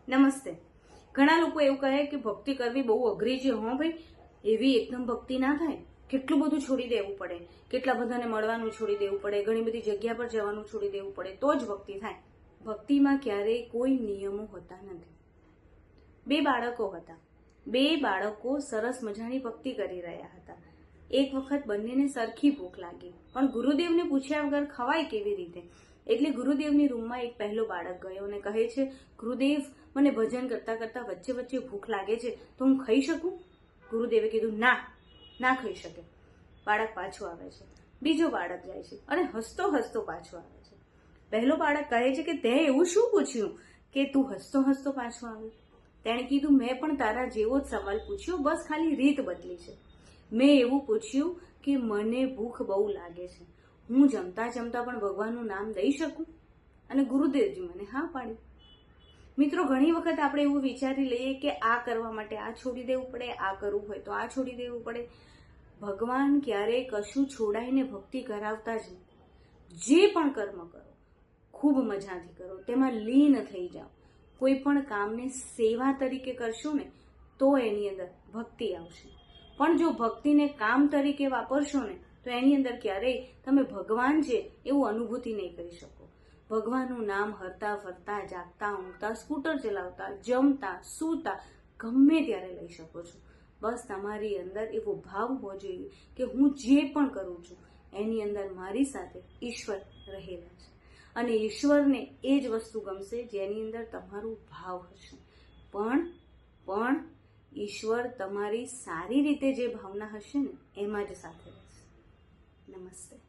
નમસ્તે. ઘણા લોકો એવું કહે કે ભક્તિ કરવી બહુ અઘરી છે. હો ભાઈ, એવી એકદમ ભક્તિ ના થાય. કેટલું બધું છોડી દેવું પડે, કેટલા બધાને મળવાનું છોડી દેવું પડે, ઘણી બધી જગ્યા પર જવાનું છોડી દેવું પડે તો જ ભક્તિ થાય. ભક્તિમાં ક્યારેય કોઈ નિયમો હોતા નથી. બે બાળકો હતા. બે બાળકો સરસ મજાની ભક્તિ કરી રહ્યા હતા. એક વખત બંનેને સરખી ભૂખ લાગી, પણ ગુરુદેવને પૂછ્યા વગર ખવાય કેવી રીતે? એટલે ગુરુદેવની રૂમમાં એક પહેલો બાળક ગયો અને કહે છે, ગુરુદેવ, મને ભજન કરતા કરતા વચ્ચે વચ્ચે ભૂખ લાગે છે, તો હું ખાઈ શકું? ગુરુદેવે કીધું, ના ખાઈ શકે. બાળક પાછું આવે છે. બીજો બાળક જાય છે અને હસતો હસતો પાછો આવે છે. પહેલો બાળક કહે છે કે તે એવું શું પૂછ્યું કે તું હસતો હસતો પાછો આવ્યો? તેણે કીધું, મેં પણ તારા જેવો જ સવાલ પૂછ્યો, બસ ખાલી રીત બદલી છે. મેં એવું પૂછ્યું કે મને ભૂખ બહુ લાગે છે, હું જમતા જમતા પણ ભગવાનનું નામ લઈ શકું? અને ગુરુદેવજી મને હા પાડી. મિત્રો, ઘણી વખત આપણે એવું વિચારી લઈએ કે આ કરવા માટે આ છોડી દેવું પડે, આ કરવું હોય તો આ છોડી દેવું પડે. ભગવાન ક્યારેય કશું છોડાઈને ભક્તિ કરાવતા જ નથી. જે પણ કર્મ કરો, ખૂબ મજાથી કરો, તેમાં લીન થઈ જાઓ. કોઈ પણ કામને સેવા તરીકે કરશો ને તો એની અંદર ભક્તિ આવશે. પણ જો ભક્તિને કામ તરીકે વાપરશો ને તો એની અંદર ક્યારેય તમે ભગવાન છે એવું અનુભૂતિ નહીં કરી શકો. ભગવાનનું નામ હરતા ફરતા, જાગતા ઊંઘતા, સ્કૂટર ચલાવતા, જમતા, સૂતા, ગમે ત્યારે લઈ શકો છો. બસ તમારી અંદર એવો ભાવ હોવો જોઈએ કે હું જે પણ કરું છું એની અંદર મારી સાથે ઈશ્વર રહેલા છે. અને ઈશ્વરને એ જ વસ્તુ ગમશે જેની અંદર તમારો ભાવ હશે. પણ ઈશ્વર તમારી સારી રીતે જે ભાવના હશે ને એમાં જ સાથે રહેશે. નમસ્તે.